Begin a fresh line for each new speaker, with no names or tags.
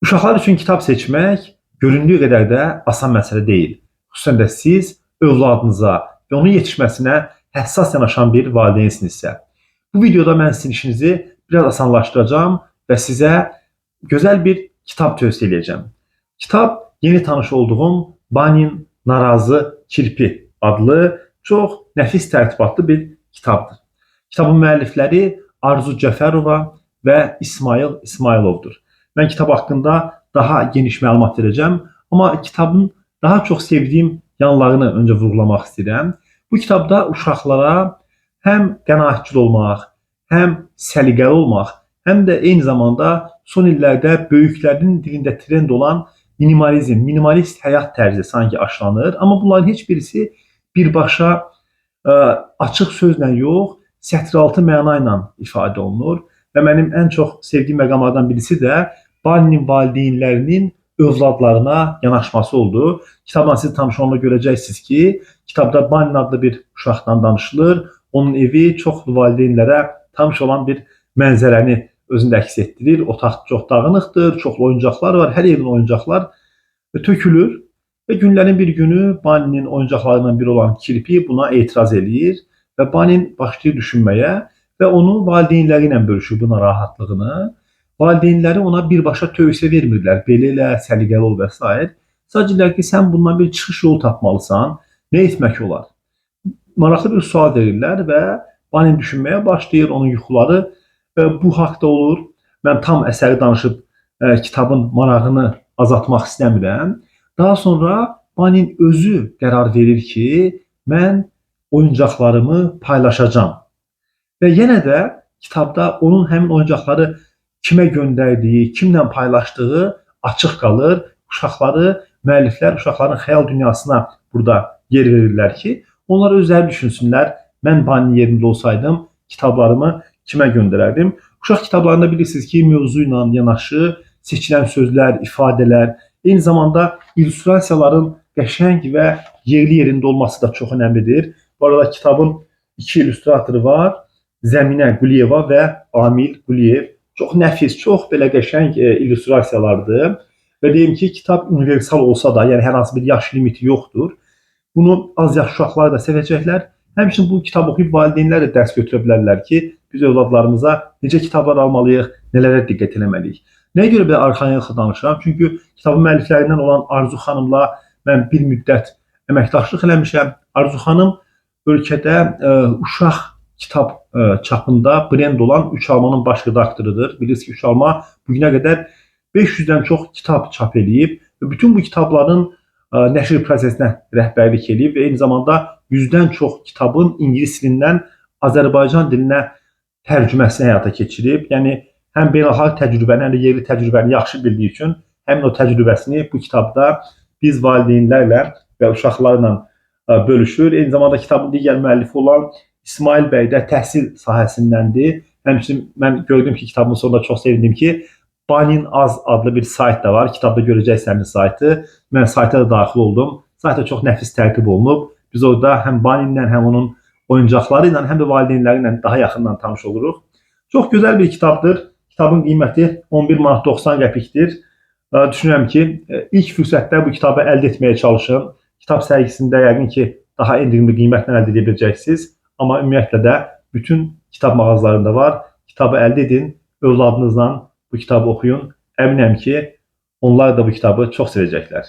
Uşaqlar üçün kitab seçmək göründüyü qədər də asan məsələ deyil. Xüsusən də siz övladınıza və onun yetişməsinə həssas yanaşan bir valideynsinizsə. Bu videoda mən sizin işinizi biraz asanlaşdıracağım və sizə gözəl bir kitab tövsiyə edəcəm. Kitab yeni tanış olduğum Banin Narazı Kirpi adlı çox nəfis tərtibatlı bir kitabdır. Kitabın müəllifləri Arzu Cəfərova və İsmail İsmailovdur. Mən kitab haqqında daha geniş məlumat verəcəm, amma kitabın daha çox sevdiyim yanlarını öncə vurğulamaq istəyirəm. Bu kitabda uşaqlara həm qənaətcil olmaq, həm səliqəli olmaq, həm də eyni zamanda son illərdə böyüklərin dilində trend olan minimalizm, minimalist həyat tərzi sanki aşılanır. Amma bunların heç birisi birbaşa açıq sözlə yox, sətiraltı məna ilə ifadə olunur. Və mənim ən çox sevdiyim məqamlardan birisi də Baninin valideynlərinin övladlarına yanaşması oldu. Kitabla siz tanış olanda görəcəksiniz ki, kitabda Banin adlı bir uşaqdan danışılır. Onun evi çoxlu valideynlərə tanış olan bir mənzərəni özündə əks etdirir. Otaq çox dağınıqdır, çoxlu oyuncaqlar var. Hər evin oyuncaqlar tökülür. Və günlərin bir günü Baninin oyuncaqlarından biri olan Kirpi buna etiraz eləyir. Və Banin başlayır düşünməyə və onu valideynləri ilə bölüşür bu narahatlığını. Valideynləri ona birbaşa tövsiyə vermirlər. Belə elə, səliqəli ol və s. Sadəcə deyirlər ki, sən bundan bir çıxış yolu tapmalısan. Nə etmək olar? Maraqlı bir sual verirlər və Banin düşünməyə başlayır. Onun yuxuları bu haqda olur. Mən tam əsəri danışıb kitabın marağını azaltmaq istəmirəm. Daha sonra Banin özü qərar verir ki, mən oyuncaqlarımı paylaşacağam. Və yenə də kitabda onun həmin oyuncaqları kimə göndərdiyi, kimlə paylaşdığı açıq qalır. Uşaqları, müəlliflər uşaqların xəyal dünyasına burada yer verirlər ki, onlar özləri düşünsünlər. Mən Baninin yerində olsaydım, kitablarımı kimə göndərərdim? Uşaq kitablarında bilirsiniz ki, mövzu ilə yanaşı seçilən sözlər, ifadələr, eyni zamanda illüstrasiyaların qəşəng və yerli yerində olması da çox önəmlidir. Bu arada kitabın iki illüstratoru var. Zəminə Quliyeva və Amil Quliyev. Çox nəfis, çox belə qəşəng illüstrasiyalardır. Və deyim ki, kitab universal olsa da, yəni hər hansı bir yaş limiti yoxdur. Bunu az yaş uşaqlar da sevəcəklər. Həmçinin bu kitabı oxuyub valideynlər də dərs götürə bilərlər ki, biz övladlarımıza necə kitablar almalıyıq, nələrə diqqət etməliyik. Nəyə görə belə arxayınlıqla danışıram? Çünki kitabın müəlliflərindən olan Arzu xanımla mən bir müddət əməkdaşlıq eləmişəm. Arzu xanım ölkədə uşaq kitab çapında brend olan Üç Almanın baş redaktorudur. Bilirsiniz ki, Üç Alma bugünə qədər 500-dən çox kitab çap edib və bütün bu kitabların nəşr prosesinə rəhbərlik edib və eyni zamanda 100-dən çox kitabın ingilis dilindən Azərbaycan dilinə tərcüməsini həyata keçirib. Yəni həm beynəlxalq təcrübəni, həm də yerli təcrübəni yaxşı bildiyi üçün həmin o təcrübəsini bu kitabda biz valideynlərlə və uşaqlarla bölüşür. Eyni zamanda kitabın digər müəllifi olan İsmail bəy də təhsil sahəsindəndir. Həmçinin mən gördüm ki, kitabın sonunda çox sevindim ki, Banin Az adlı bir sayt da var. Kitabda görəcəksiniz saytı. Mən sayta da daxil oldum. Sayta çox nəfis tərtib olunub. Biz orada həm Baninlə, həm onun oyuncaqları ilə, həm də valideynləri ilə daha yaxından tanış oluruq. Çox gözəl bir kitabdır. Kitabın qiyməti 11 manat 90 qəpikdir. Düşünürəm ki, ilk fürsətdə bu kitabı əldə etməyə çalışın. Kitab sərgisində yəqin ki, daha endirimli qiymətlə əldə edə biləcəksiniz. Amma ümumiyyətlə də bütün kitab mağazalarında var. Kitabı əldə edin, övladınızla bu kitabı oxuyun. Əminəm ki, onlar da bu kitabı çox sevəcəklər.